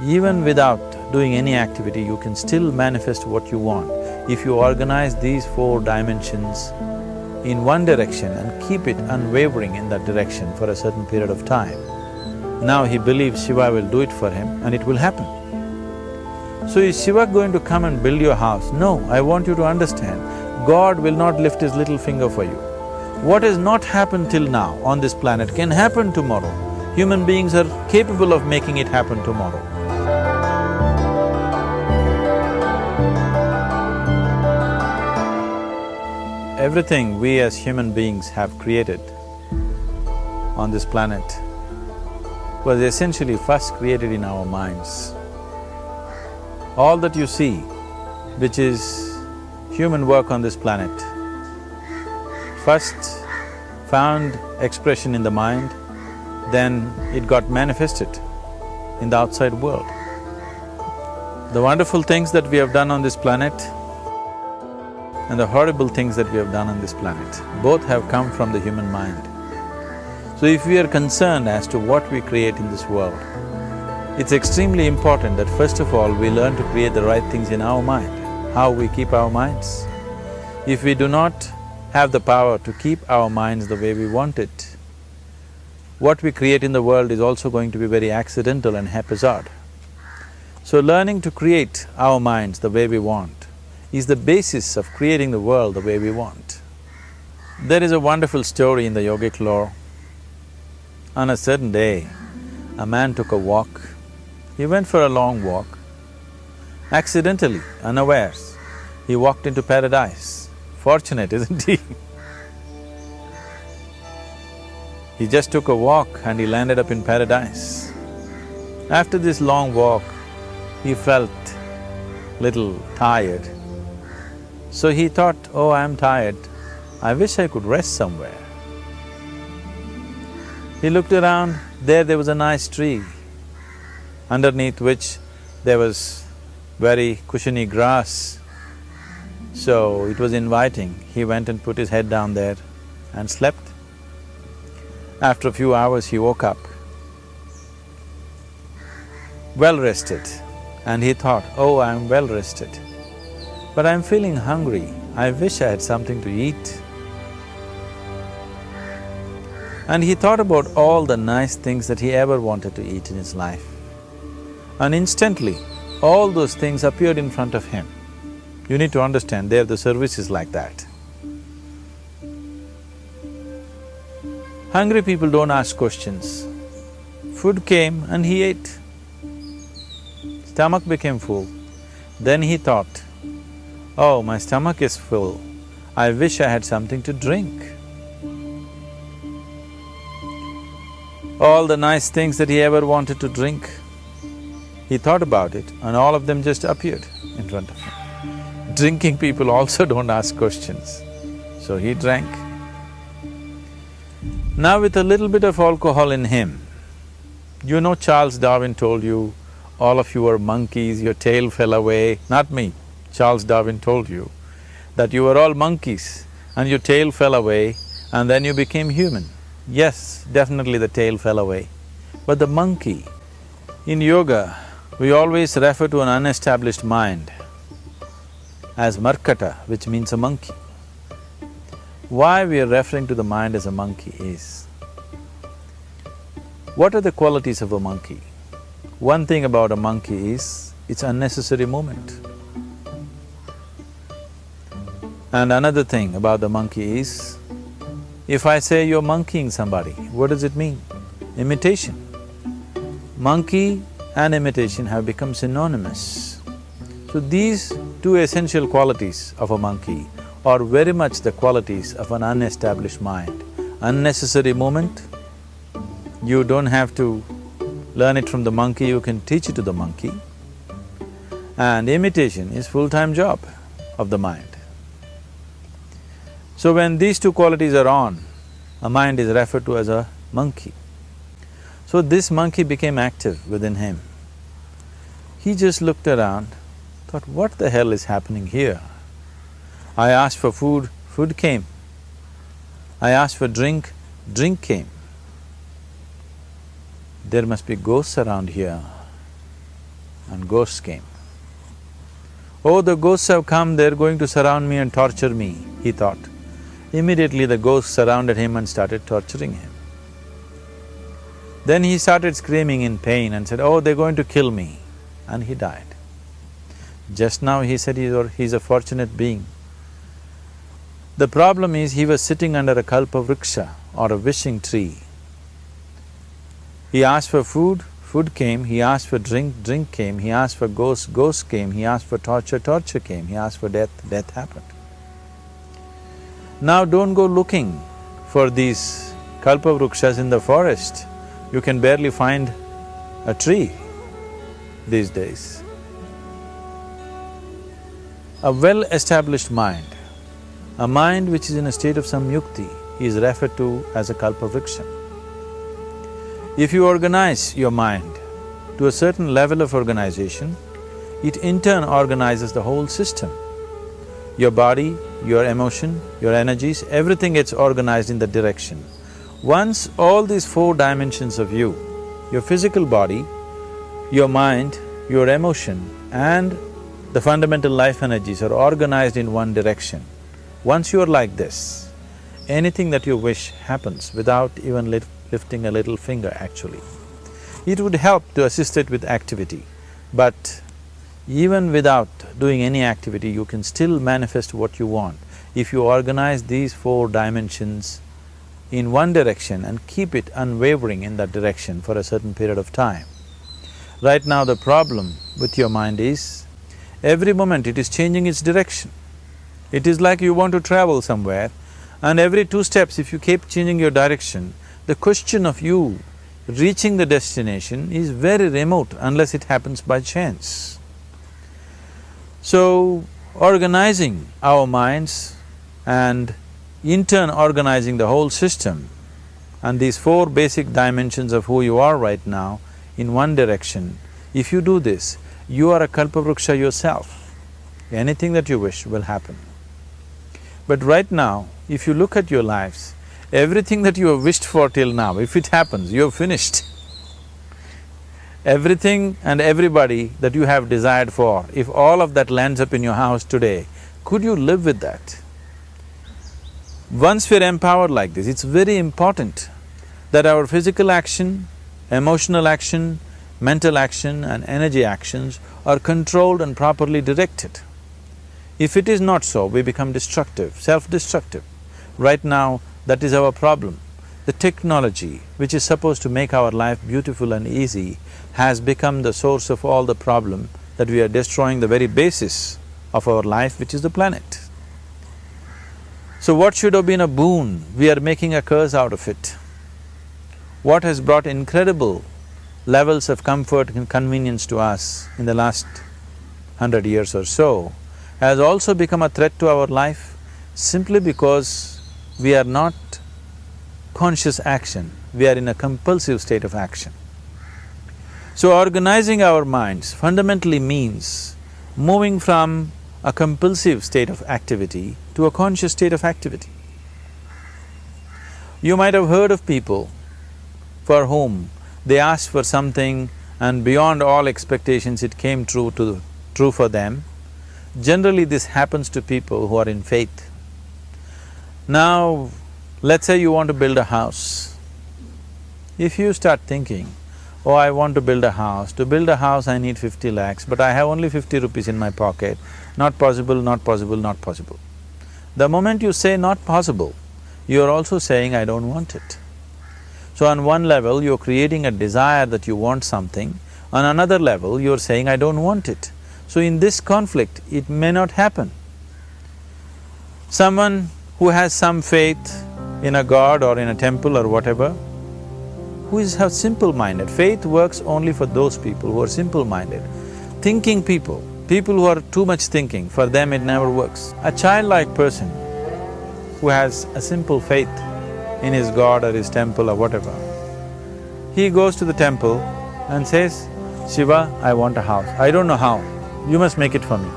Even without doing any activity, you can still manifest what you want if you organize these 4 dimensions in one direction and keep it unwavering in that direction for a certain period of time. Now he believes Shiva will do it for him and it will happen. So is Shiva going to come and build your house? No, I want you to understand, God will not lift his little finger for you. What has not happened till now on this planet can happen tomorrow. Human beings are capable of making it happen tomorrow. Everything we as human beings have created on this planet was essentially first created in our minds. All that you see, which is human work on this planet, first found expression in the mind, then it got manifested in the outside world. The wonderful things that we have done on this planet and the horrible things that we have done on this planet, both have come from the human mind. So if we are concerned as to what we create in this world, it's extremely important that first of all we learn to create the right things in our mind, how we keep our minds. If we do not have the power to keep our minds the way we want it, what we create in the world is also going to be very accidental and haphazard. So learning to create our minds the way we want is the basis of creating the world the way we want. There is a wonderful story in the yogic lore. On a certain day, a man took a walk. He went for a long walk. Accidentally, unawares, he walked into paradise. Fortunate, isn't he? He just took a walk and he landed up in paradise. After this long walk, he felt little tired. So he thought, oh, I'm tired, I wish I could rest somewhere. He looked around, there was a nice tree, underneath which there was very cushiony grass. So it was inviting. He went and put his head down there and slept. After a few hours, he woke up, well rested, and he thought, oh, I'm well rested, but I'm feeling hungry, I wish I had something to eat. And he thought about all the nice things that he ever wanted to eat in his life. And instantly, all those things appeared in front of him. You need to understand, there the service is like that. Hungry people don't ask questions. Food came and he ate. Stomach became full. Then he thought, oh, my stomach is full, I wish I had something to drink. All the nice things that he ever wanted to drink, he thought about it and all of them just appeared in front of him. Drinking people also don't ask questions, so he drank. Now with a little bit of alcohol in him, you know Charles Darwin told you, all of you are monkeys, your tail fell away. Not me, Charles Darwin told you that you were all monkeys and your tail fell away and then you became human. Yes, definitely the tail fell away. But the monkey, in yoga, we always refer to an unestablished mind as markata, which means a monkey. Why we are referring to the mind as a monkey is, what are the qualities of a monkey? One thing about a monkey is, it's unnecessary movement. And another thing about the monkey is, if I say you're monkeying somebody, what does it mean? Imitation. Monkey and imitation have become synonymous. So these two essential qualities of a monkey are very much the qualities of an unestablished mind. Unnecessary movement, you don't have to learn it from the monkey, you can teach it to the monkey. And imitation is full-time job of the mind. So when these two qualities are on, a mind is referred to as a monkey. So this monkey became active within him. He just looked around, thought, what the hell is happening here? I asked for food, food came. I asked for drink, drink came. There must be ghosts around here. and ghosts came. Oh, the ghosts have come, they're going to surround me and torture me, he thought. Immediately the ghosts surrounded him and started torturing him. Then he started screaming in pain and said, oh, they're going to kill me, and he died. Just now he said he's a fortunate being. The problem is he was sitting under a kalpavriksha or a wishing tree. He asked for food, food came, he asked for drink, drink came, he asked for ghost, ghost came, he asked for torture, torture came, he asked for death, death happened. Now don't go looking for these kalpavrukshas in the forest. You can barely find a tree these days. A well-established mind, a mind which is in a state of samyukti, is referred to as a kalpavriksha. If you organize your mind to a certain level of organization, it in turn organizes the whole system. Your body, your emotion, your energies, everything gets organized in that direction. Once all these four dimensions of you, your physical body, your mind, your emotion and the fundamental life energies are organized in one direction, once you are like this, anything that you wish happens without even lifting a little finger actually. It would help to assist it with activity, but even without doing any activity, you can still manifest what you want if you organize these four dimensions in one direction and keep it unwavering in that direction for a certain period of time. Right now the problem with your mind is, every moment it is changing its direction. It is like you want to travel somewhere and every 2 steps if you keep changing your direction, the question of you reaching the destination is very remote unless it happens by chance. So, organizing our minds and in turn organizing the whole system and these four basic dimensions of who you are right now in one direction, if you do this, you are a kalpavruksha yourself. Anything that you wish will happen. But right now, if you look at your lives, everything that you have wished for till now, if it happens, you have finished. Everything and everybody that you have desired for, if all of that lands up in your house today, could you live with that? Once we're empowered like this, it's very important that our physical action, emotional action, mental action and energy actions are controlled and properly directed. If it is not so, we become destructive, self-destructive. Right now, that is our problem. The technology, which is supposed to make our life beautiful and easy, has become the source of all the problem that we are destroying the very basis of our life, which is the planet. So what should have been a boon, we are making a curse out of it. What has brought incredible levels of comfort and convenience to us in the last 100 years or so has also become a threat to our life simply because we are not conscious action, we are in a compulsive state of action. So organizing our minds fundamentally means moving from a compulsive state of activity to a conscious state of activity. You might have heard of people for whom they asked for something and beyond all expectations it came true for them. Generally this happens to people who are in faith. Now, let's say you want to build a house. If you start thinking, oh, I want to build a house. To build a house I need 50 lakhs, but I have only 50 rupees in my pocket. Not possible, not possible, not possible. The moment you say not possible, you are also saying I don't want it. So on one level, you're creating a desire that you want something, on another level, you're saying I don't want it. So in this conflict, it may not happen. Someone who has some faith in a god or in a temple or whatever, who is simple-minded. Faith works only for those people who are simple-minded. Thinking people, people who are too much thinking, for them it never works. A childlike person who has a simple faith in his god or his temple or whatever, he goes to the temple and says, Shiva, I want a house. I don't know how, you must make it for me.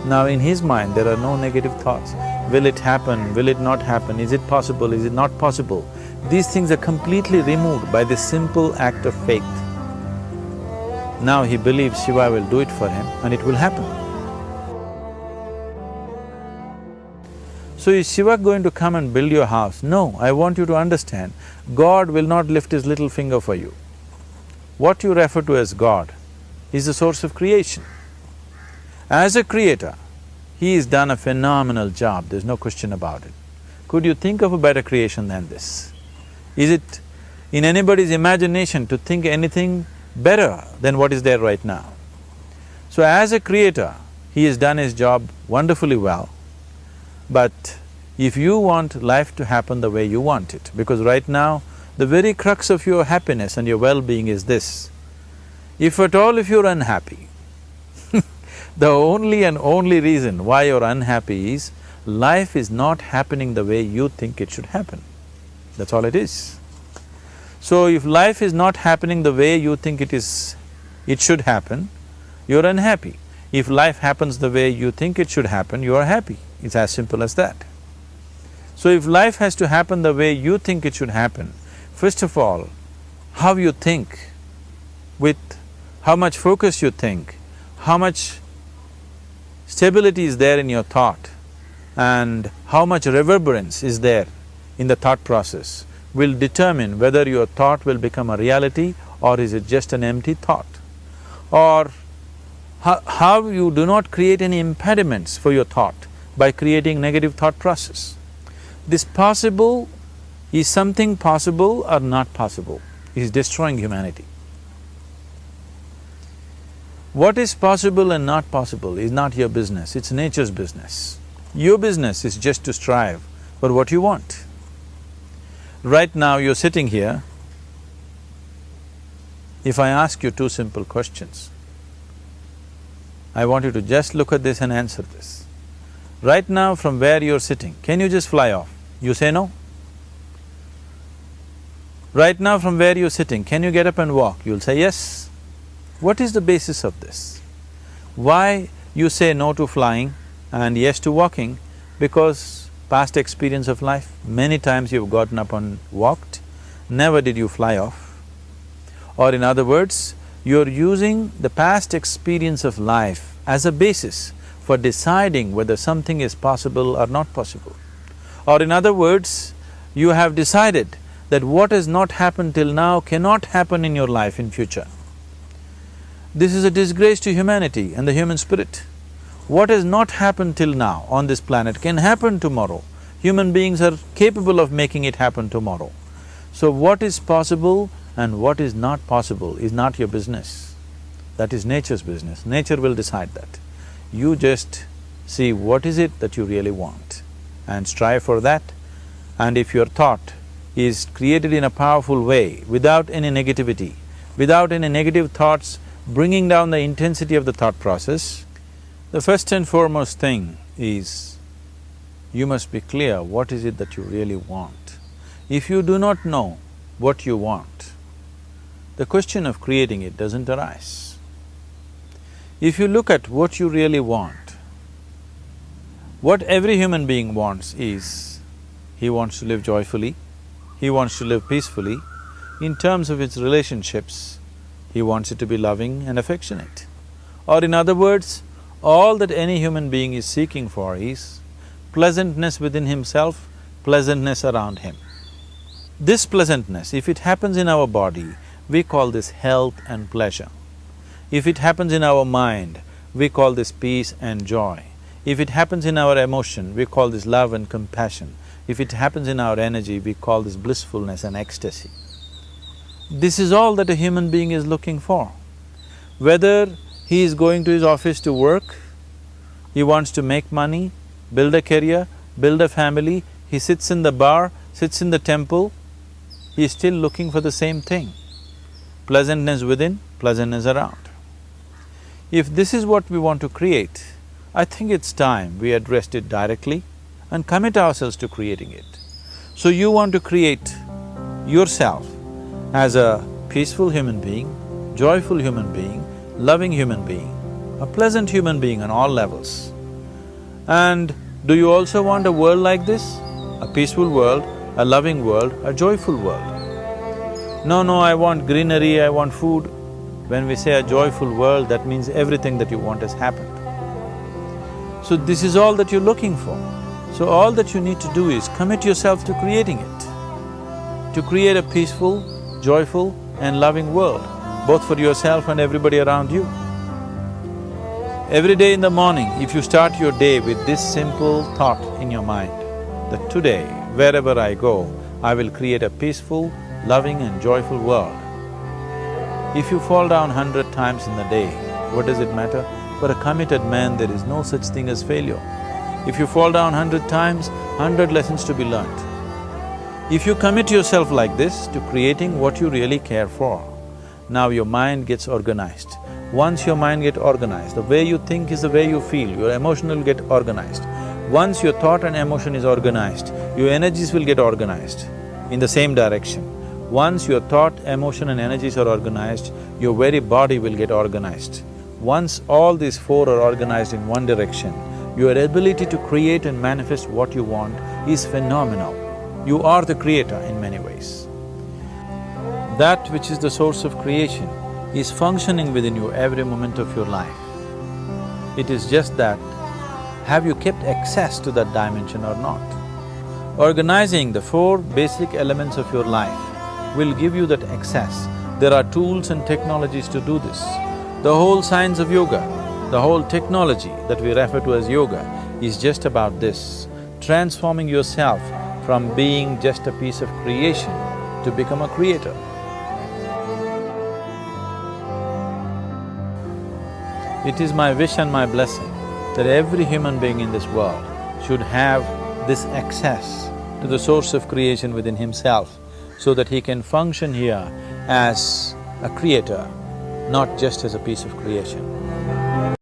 Now in his mind there are no negative thoughts. Will it happen? Will it not happen? Is it possible? Is it not possible? These things are completely removed by this simple act of faith. Now he believes Shiva will do it for him and it will happen. So is Shiva going to come and build your house? No, I want you to understand, God will not lift his little finger for you. What you refer to as God is the source of creation. As a creator, he has done a phenomenal job, there's no question about it. Could you think of a better creation than this? Is it in anybody's imagination to think anything better than what is there right now? So as a creator, he has done his job wonderfully well. But if you want life to happen the way you want it, because right now, the very crux of your happiness and your well-being is this. If at all if you're unhappy, the only and only reason why you're unhappy is life is not happening the way you think it should happen. That's all it is. So if life is not happening the way you think it should happen, you're unhappy. If life happens the way you think it should happen, you are happy. It's as simple as that. So if life has to happen the way you think it should happen, first of all, how you think, with how much focus you think, how much stability is there in your thought, and how much reverberance is there in the thought process will determine whether your thought will become a reality or is it just an empty thought. Or how you do not create any impediments for your thought by creating negative thought process. This possible is something possible or not possible, is destroying humanity. What is possible and not possible is not your business, it's nature's business. Your business is just to strive for what you want. Right now you're sitting here, if I ask you two simple questions, I want you to just look at this and answer this. Right now from where you're sitting, can you just fly off? You say no. Right now from where you're sitting, can you get up and walk? You'll say yes. What is the basis of this? Why you say no to flying and yes to walking? Because past experience of life, many times you've gotten up and walked, never did you fly off. Or in other words, you're using the past experience of life as a basis for deciding whether something is possible or not possible. Or in other words, you have decided that what has not happened till now cannot happen in your life in future. This is a disgrace to humanity and the human spirit. What has not happened till now on this planet can happen tomorrow. Human beings are capable of making it happen tomorrow. So what is possible and what is not possible is not your business. That is nature's business. Nature will decide that. You just see what is it that you really want and strive for that. And if your thought is created in a powerful way, without any negativity, without any negative thoughts bringing down the intensity of the thought process, the first and foremost thing is you must be clear what is it that you really want. If you do not know what you want, the question of creating it doesn't arise. If you look at what you really want, what every human being wants is, he wants to live joyfully, he wants to live peacefully. In terms of its relationships, he wants it to be loving and affectionate. Or in other words, all that any human being is seeking for is pleasantness within himself, pleasantness around him. This pleasantness, if it happens in our body, we call this health and pleasure. If it happens in our mind, we call this peace and joy. If it happens in our emotion, we call this love and compassion. If it happens in our energy, we call this blissfulness and ecstasy. This is all that a human being is looking for. Whether he is going to his office to work, he wants to make money, build a career, build a family, he sits in the bar, sits in the temple, he is still looking for the same thing. Pleasantness within, pleasantness around. If this is what we want to create, I think it's time we addressed it directly and commit ourselves to creating it. So you want to create yourself as a peaceful human being, joyful human being, loving human being, a pleasant human being on all levels. And do you also want a world like this? A peaceful world, a loving world, a joyful world? No, I want greenery, I want food. When we say a joyful world, that means everything that you want has happened. So this is all that you're looking for. So all that you need to do is commit yourself to creating it, to create a peaceful, joyful and loving world, both for yourself and everybody around you. Every day in the morning, if you start your day with this simple thought in your mind, that today, wherever I go, I will create a peaceful, loving and joyful world. If you fall down 100 times in the day, what does it matter? For a committed man, there is no such thing as failure. If you fall down 100 times, 100 lessons to be learnt. If you commit yourself like this to creating what you really care for, now your mind gets organized. Once your mind gets organized, the way you think is the way you feel, your emotion will get organized. Once your thought and emotion is organized, your energies will get organized in the same direction. Once your thought, emotion and energies are organized, your very body will get organized. Once all these four are organized in one direction, your ability to create and manifest what you want is phenomenal. You are the creator in many ways. That which is the source of creation is functioning within you every moment of your life. It is just that, have you kept access to that dimension or not? Organizing the four basic elements of your life will give you that access. There are tools and technologies to do this. The whole science of yoga, the whole technology that we refer to as yoga is just about this, transforming yourself from being just a piece of creation to become a creator. It is my wish and my blessing that every human being in this world should have this access to the source of creation within himself so that he can function here as a creator, not just as a piece of creation.